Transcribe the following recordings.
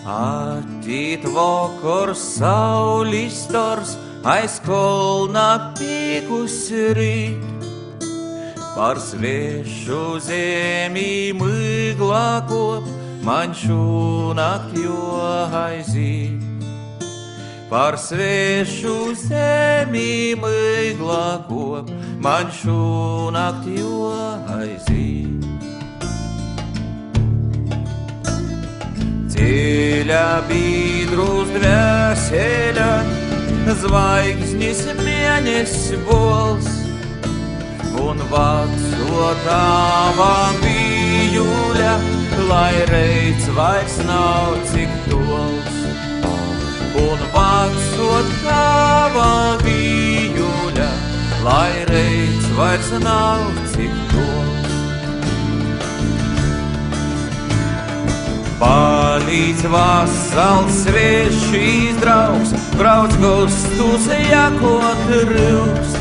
Atīt vakars, saulis stars, aiz kolna pīkus rīt. Par svešu zemi migla kop, man šūnakt jo aizīt. Par svešu zemi migla kop, man šūnakt jo aizīt. Ceļa bīdrus dvēseļa, zvaigznis mēnesis bols, un veco tava bijuļa, lai reiz vairs nav cik tols. Un veco tava bijuļa, lai reiz vairs nav cik tols. Palīdz vasals svešīs draugs, brauc gustus jakot rūst.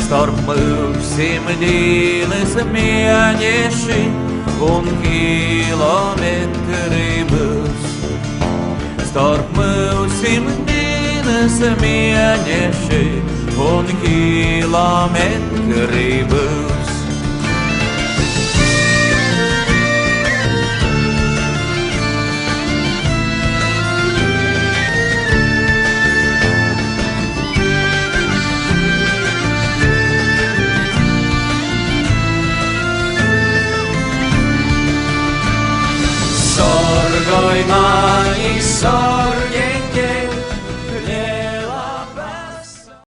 Starp mūsim dienas mēneši un kilometri būs. Starp mūsim dienas mēneši un kilometri būs. Sorgoj mani, sorgoj